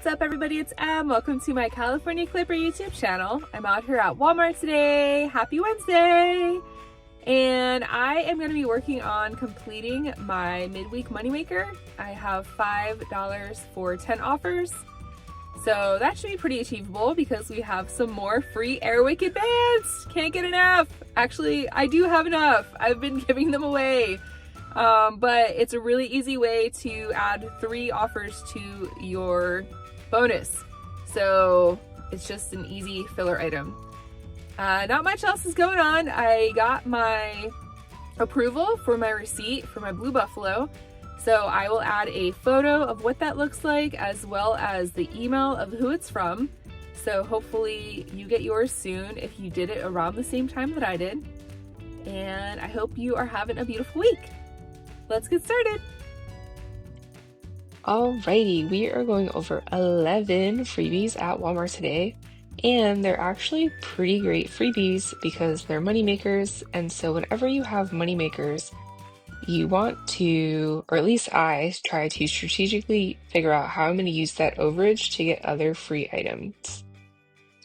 What's up everybody, it's Em. Welcome to my California Clipper YouTube channel. I'm out here at Walmart today. Happy Wednesday! And I am going to be working on completing my midweek moneymaker. I have $5 for 10 offers. So that should be pretty achievable because we have some more free YRDUKGWP Advanced. Can't get enough. Actually, I do have enough. I've been giving them away. But it's a really easy way to add 3 offers to your bonus. So it's just an easy filler item. Not much else is going on. I got my approval for my receipt for my Blue Buffalo. So I will add a photo of what that looks like as well as the email of who it's from. So hopefully you get yours soon if you did it around the same time that I did. And I hope you are having a beautiful week. Let's get started. Alrighty, we are going over 11 freebies at Walmart today, and they're actually pretty great freebies because they're money makers. And so whenever you have money makers, you want to, or at least I try to strategically figure out how I'm going to use that overage to get other free items.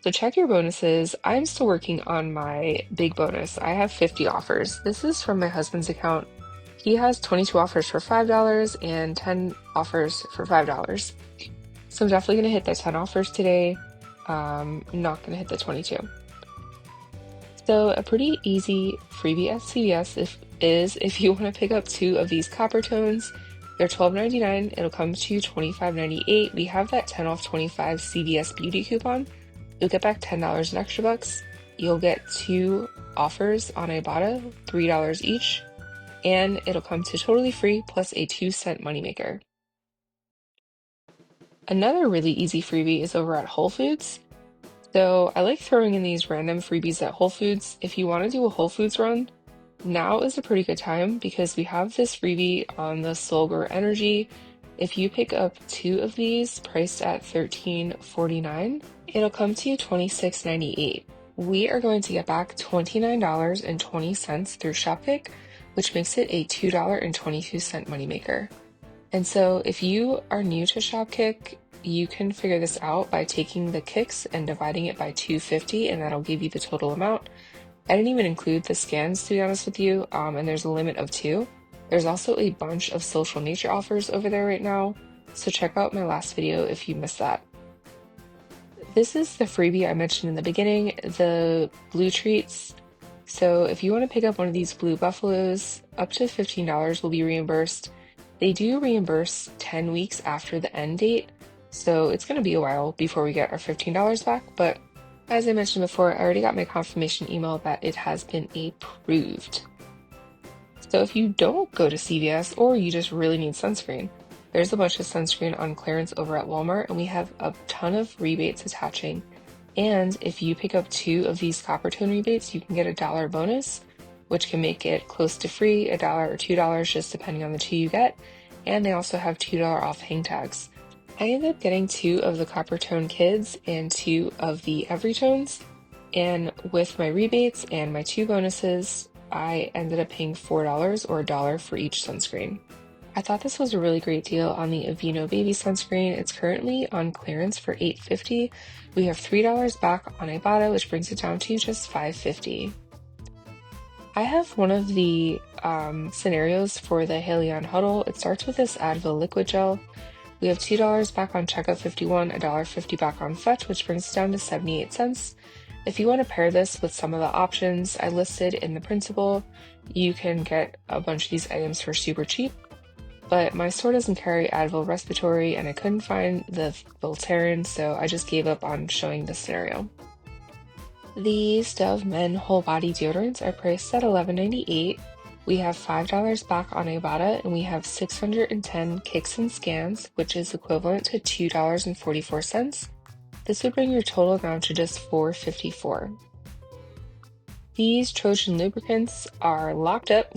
So check your bonuses. I'm still working on my big bonus. I have 50 offers. This is from my husband's account. He has 22 offers for $5 and 10 offers for $5. So I'm definitely going to hit the 10 offers today. I'm not going to hit the 22. So a pretty easy freebie at CVS is if you want to pick up 2 of these copper tones. They're $12.99. It'll come to $25.98. We have that 10 off 25 CVS beauty coupon. You'll get back $10 in extra bucks. You'll get 2 offers on Ibotta, $3 each. And it'll come to totally free plus a 2-cent moneymaker. Another really easy freebie is over at Whole Foods. So I like throwing in these random freebies at Whole Foods. If you want to do a Whole Foods run, now is a pretty good time because we have this freebie on the Solgar Energy. If you pick up 2 of these priced at $13.49, it'll come to you $26.98. We are going to get back $29.20 through SHOPKICK, which makes it a $2.22 moneymaker. And so if you are new to SHOPKICK, you can figure this out by taking the kicks and dividing it by 250, and that'll give you the total amount. I didn't even include the scans, to be honest with you, and there's a limit of 2. There's also a bunch of social nature offers over there right now, so check out my last video if you missed that. This is the freebie I mentioned in the beginning, the blue treats. So if you want to pick up one of these Blue Buffaloes, up to $15 will be reimbursed. They do reimburse 10 weeks after the end date, so it's going to be a while before we get our $15 back, but as I mentioned before, I already got my confirmation email that it has been approved. So if you don't go to CVS or you just really need sunscreen, there's a bunch of sunscreen on clearance over at Walmart, and we have a ton of rebates attaching. And if you pick up 2 of these copper tone rebates, you can get a $1 bonus, which can make it close to free, $1 or $2, just depending on the 2 you get. And they also have $2 off hang tags. I ended up getting 2 of the copper tone kids and 2 of the every tones. And with my rebates and my 2 bonuses, I ended up paying $4 or $1 for each sunscreen. I thought this was a really great deal on the Aveeno Baby sunscreen. It's currently on clearance for $8.50. We have $3 back on Ibotta, which brings it down to just $5.50. I have one of the scenarios for the Haleon Huddle. It starts with this Advil liquid gel. We have $2 back on Checkout 51, $1.50 back on Fetch, which brings it down to 78 cents. If you want to pair this with some of the options I listed in the printable, you can get a bunch of these items for super cheap. But my store doesn't carry Advil Respiratory, and I couldn't find the Voltaren, so I just gave up on showing this scenario. These Dove Men Whole Body Deodorants are priced at $11.98. We have $5 back on Ibotta, and we have 610 kicks and scans, which is equivalent to $2.44. This would bring your total down to just $4.54. These Trojan lubricants are locked up.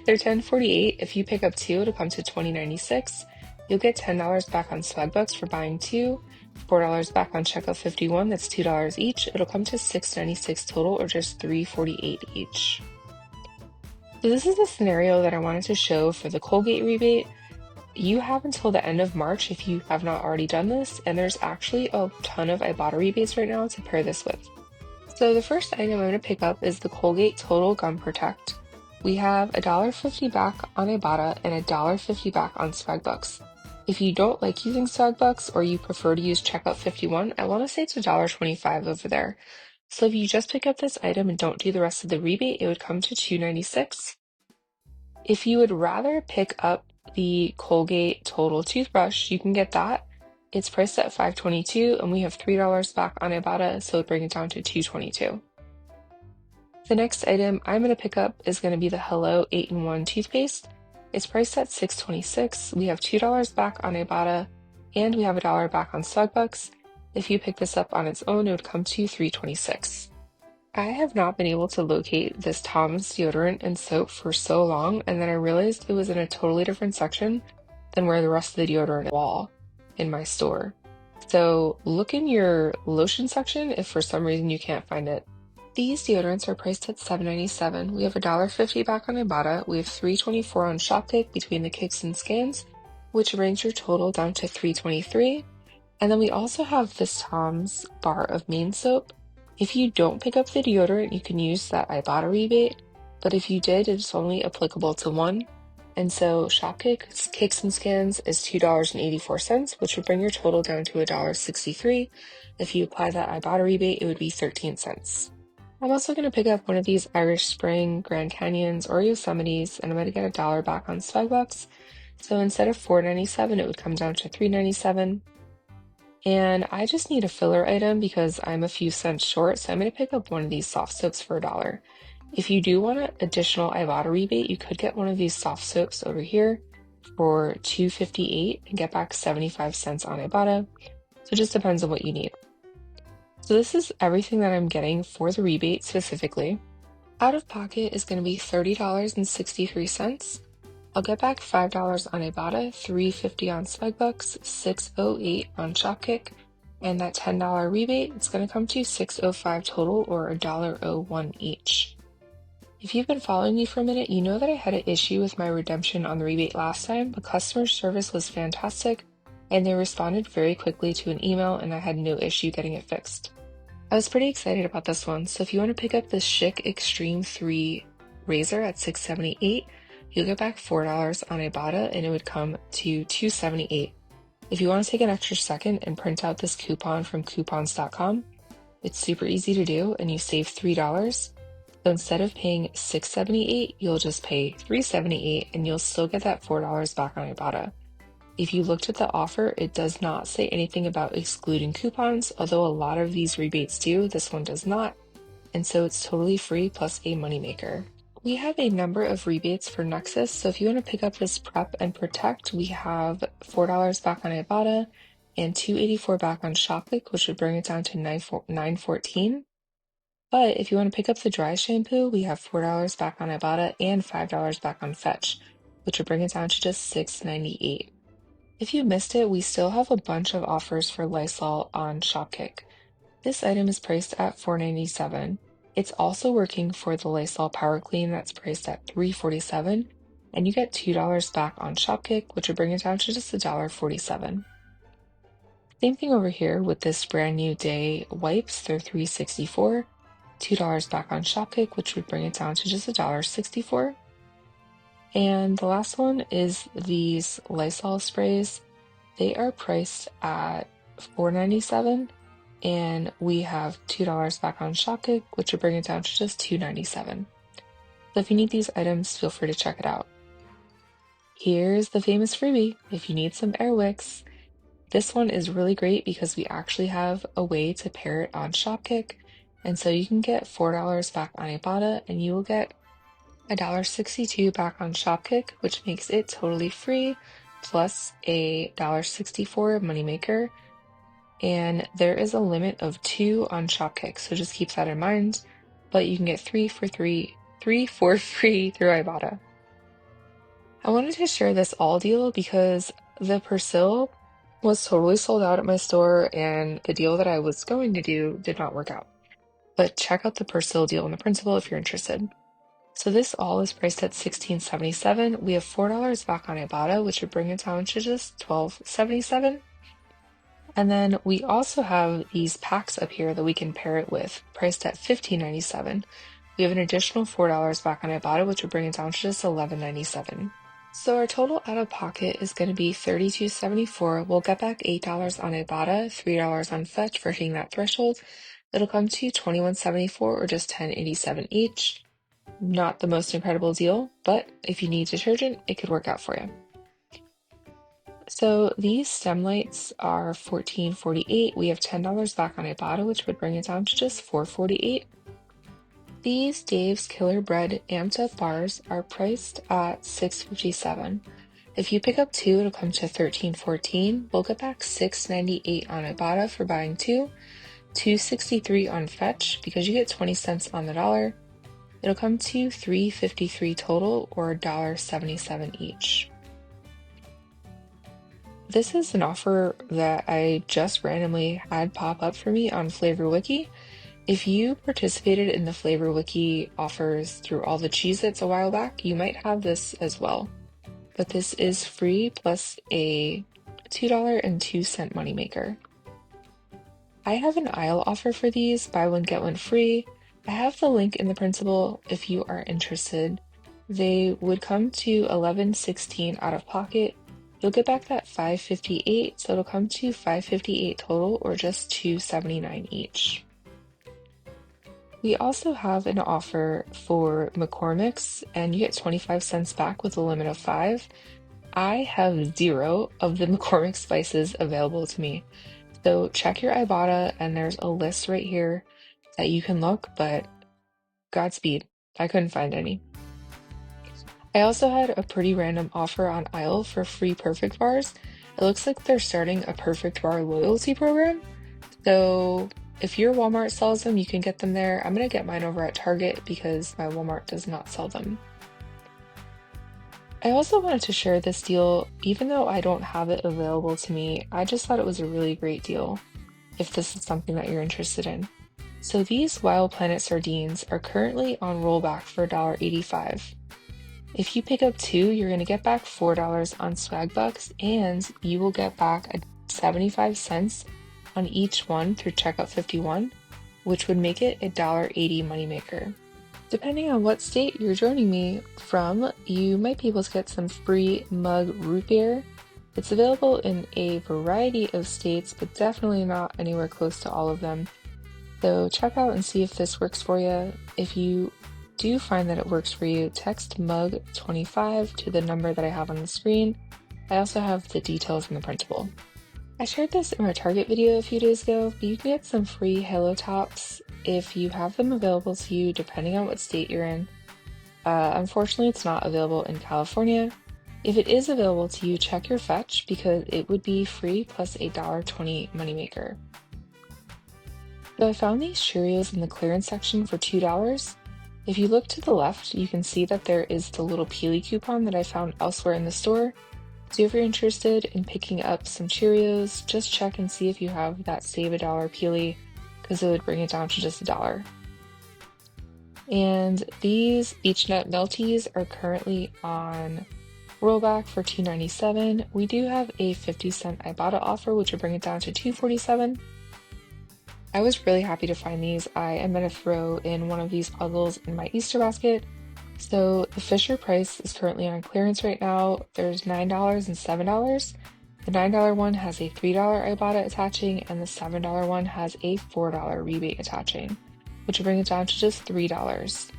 They're $10.48. If you pick up 2, it'll come to $20.96. You'll get $10 back on Swagbucks for buying 2, $4 back on Checkout 51, that's $2 each. It'll come to $6.96 total, or just $3.48 each. So this is the scenario that I wanted to show for the Colgate rebate. you have until the end of March if you have not already done this, and there's actually a ton of Ibotta rebates right now to pair this with. So the first item I'm going to pick up is the Colgate Total Gum Protect. We have $1.50 back on Ibotta and $1.50 back on Swagbucks. If you don't like using Swagbucks or you prefer to use Checkout 51, I want to say it's $1.25 over there. So if you just pick up this item and don't do the rest of the rebate, it would come to $2.96. If you would rather pick up the Colgate Total Toothbrush, you can get that. It's priced at $5.22 and we have $3 back on Ibotta, so it would bring it down to $2.22. The next item I'm going to pick up is going to be the Hello 8-in-1 toothpaste. It's priced at $6.26. We have $2 back on Ibotta and we have $1 back on Swagbucks. If you pick this up on its own, it would come to $3.26. I have not been able to locate this Tom's deodorant and soap for so long, and then I realized it was in a totally different section than where the rest of the deodorant wall in my store. So look in your lotion section if for some reason you can't find it. These deodorants are priced at $7.97. We have $1.50 back on Ibotta. We have $3.24 on SHOPKICK between the kicks and scans, which brings your total down to $3.23. And then we also have this Tom's bar of main soap. If you don't pick up the deodorant, you can use that Ibotta rebate, but if you did, it's only applicable to one. And so SHOPKICK Kicks and Scans is $2.84, which would bring your total down to $1.63. If you apply that Ibotta rebate, it would be 13 cents. I'm also going to pick up one of these Irish Spring, Grand Canyons, or Yosemites, and I'm going to get $1 back on Swagbucks. So instead of $4.97, it would come down to $3.97. And I just need a filler item because I'm a few cents short, so I'm going to pick up one of these soft soaps for $1. If you do want an additional Ibotta rebate, you could get one of these soft soaps over here for $2.58 and get back 75 cents on Ibotta. So it just depends on what you need. So this is everything that I'm getting for the rebate specifically. Out of pocket is going to be $30.63. I'll get back $5 on Ibotta, $3.50 on Swagbucks, $6.08 on SHOPKICK, and that $10 rebate, it's going to come to $6.05 total, or $1.01 each. If you've been following me for a minute, you know that I had an issue with my redemption on the rebate last time, but customer service was fantastic, and they responded very quickly to an email, and I had no issue getting it fixed. I was pretty excited about this one, so if you want to pick up this Schick Extreme 3 razor at $6.78, you'll get back $4 on Ibotta and it would come to $2.78. If you want to take an extra second and print out this coupon from coupons.com, it's super easy to do and you save $3. So instead of paying $6.78, you'll just pay $3.78 and you'll still get that $4 back on Ibotta. If you looked at the offer, it does not say anything about excluding coupons, although a lot of these rebates do, this one does not. And so it's totally free plus a moneymaker. We have a number of rebates for Nexus, so if you want to pick up this Prep and Protect, we have $4 back on Ibotta and $2.84 back on SHOPKICK, which would bring it down to $9.14. But if you want to pick up the dry shampoo, we have $4 back on Ibotta and $5 back on Fetch, which would bring it down to just $6.98. If you missed it, we still have a bunch of offers for Lysol on SHOPKICK. This item is priced at $4.97. It's also working for the Lysol Power Clean that's priced at $3.47, and you get $2 back on SHOPKICK, which would bring it down to just $1.47. Same thing over here with this brand new day wipes, they're $3.64, $2 back on SHOPKICK, which would bring it down to just $1.64. And the last one is these Lysol sprays. They are priced at $4.97. And we have $2 back on SHOPKICK, which would bring it down to just $2.97. So if you need these items, feel free to check it out. Here's the famous freebie. If you need some air wicks, this one is really great because we actually have a way to pair it on SHOPKICK. And so you can get $4 back on Ibotta and you will get $1.62 back on SHOPKICK, which makes it totally free, plus a $1.64 moneymaker. And there is a limit of 2 on SHOPKICK, so just keep that in mind. But you can get 3 for free through Ibotta. I wanted to share this all deal because the Persil was totally sold out at my store, and the deal that I was going to do did not work out. But check out the Persil deal in the Printable if you're interested. So this all is priced at $16.77. We have $4 back on Ibotta, which would bring it down to just $12.77. And then we also have these packs up here that we can pair it with, priced at $15.97. We have an additional $4 back on Ibotta, which would bring it down to just $11.97. So our total out of pocket is going to be $32.74. We'll get back $8 on Ibotta, $3 on Fetch for hitting that threshold. It'll come to $21.74 or just $10.87 each. Not the most incredible deal, but if you need detergent, it could work out for you. So these stem lights are $14.48. We have $10 back on Ibotta, which would bring it down to just $4.48. These Dave's Killer Bread amped up bars are priced at $6.57. If you pick up two, it'll come to $13.14. We'll get back $6.98 on Ibotta for buying two, $2.63 on Fetch because you get 20 cents on the dollar. It'll come to $3.53 total or $1.77 each. This is an offer that I just randomly had pop up for me on FlavorWiki. If you participated in the FlavorWiki offers through all the Cheez-Its a while back, you might have this as well. But this is free plus a $2.02 moneymaker. I have an aisle offer for these, buy one, get one free. I have the link in the printable if you are interested. They would come to $11.16 out of pocket. You'll get back that $5.58, so it'll come to $5.58 total or just $2.79 each. We also have an offer for McCormick's, and you get 25 cents back with a limit of 5. I have 0 of the McCormick spices available to me. So check your Ibotta, and there's a list right here that you can look, but Godspeed. I couldn't find any. I also had a pretty random offer on aisle for free Perfect Bars. It looks like they're starting a Perfect Bar loyalty program. So if your Walmart sells them, you can get them there. I'm going to get mine over at Target because my Walmart does not sell them. I also wanted to share this deal, even though I don't have it available to me. I just thought it was a really great deal if this is something that you're interested in. So these Wild Planet sardines are currently on rollback for $1.85. If you pick up two, you're going to get back $4 on swag bucks, and you will get back 75 cents on each one through checkout 51, which would make it a $1.80 moneymaker. Depending on what state you're joining me from, you might be able to get some free mug root beer. It's available in a variety of states, but definitely not anywhere close to all of them. So check out and see if this works for you. If you do find that it works for you, text MUG25 to the number that I have on the screen. I also have the details in the printable. I shared this in our Target video a few days ago, but you can get some free Halo Tops if you have them available to you, depending on what state you're in. Unfortunately, it's not available in California. If it is available to you, check your Fetch because it would be free plus a $1.20 moneymaker. So I found these Cheerios in the clearance section for $2. If you look to the left, you can see that there is the little Peely coupon that I found elsewhere in the store. So if you're interested in picking up some Cheerios, just check and see if you have that Save a Dollar Peely, because it would bring it down to just $1. And these Beech Nut Melties are currently on rollback for $2.97. We do have a 50-cent Ibotta offer, which would bring it down to $2.47. I was really happy to find these. I am going to throw in one of these puzzles in my Easter basket. So the Fisher Price is currently on clearance right now. There's $9 and $7. The $9 one has a $3 Ibotta attaching, and the $7 one has a $4 rebate attaching, which will bring it down to just $3.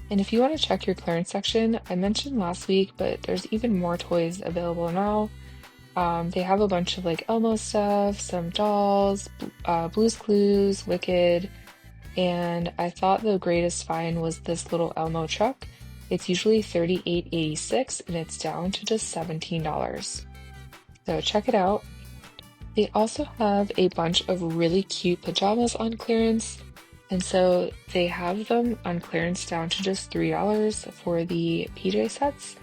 And if you want to check your clearance section, I mentioned last week, but there's even more toys available now. They have a bunch of like Elmo stuff, some dolls, Blue's Clues, Wicked, and I thought the greatest find was this little Elmo truck. It's usually $38.86 and it's down to just $17. So check it out. They also have a bunch of really cute pajamas on clearance, and so they have them on clearance down to just $3 for the PJ sets,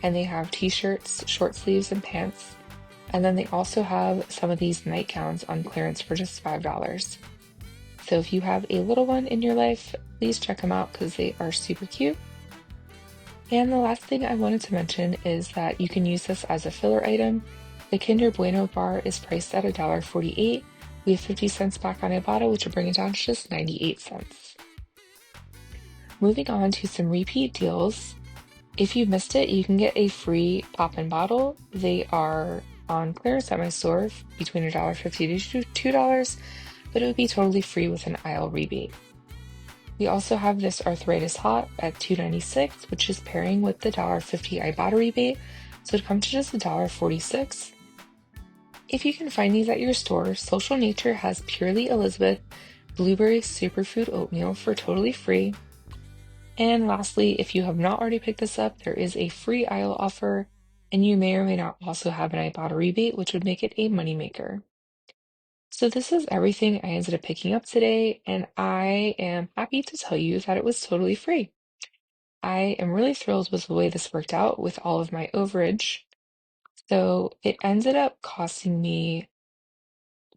and they have t-shirts, short sleeves, and pants. And then they also have some of these nightgowns on clearance for just $5. So if you have a little one in your life, please check them out because they are super cute. And the last thing I wanted to mention is that you can use this as a filler item. The Kinder Bueno bar is priced at $1.48. We have 50 cents back on Ibotta, which will bring it down to just 98 cents. Moving on to some repeat deals. If you missed it, you can get a free pop-in bottle. They are on clearance at my store between $1.50 to $2, but it would be totally free with an aisle rebate. We also have this arthritis hot at $2.96, which is pairing with the $1.50 Ibotta rebate, so it'd come to just $1.46. If you can find these at your store, Social Nature has Purely Elizabeth Blueberry Superfood Oatmeal for totally free. And lastly, if you have not already picked this up, there is a free aisle offer, and you may or may not also have an Ibotta rebate, which would make it a moneymaker. So this is everything I ended up picking up today, and I am happy to tell you that it was totally free. I am really thrilled with the way this worked out with all of my overage. So it ended up costing me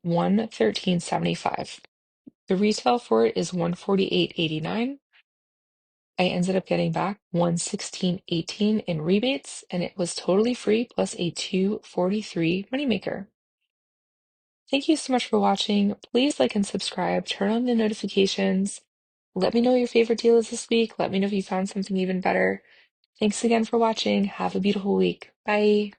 $113.75. The retail for it is $148.89. I ended up getting back $116.18 in rebates, and it was totally free plus a $2.43 moneymaker. Thank you so much for watching. Please like and subscribe, turn on the notifications. Let me know what your favorite deal is this week. Let me know if you found something even better. Thanks again for watching. Have a beautiful week. Bye.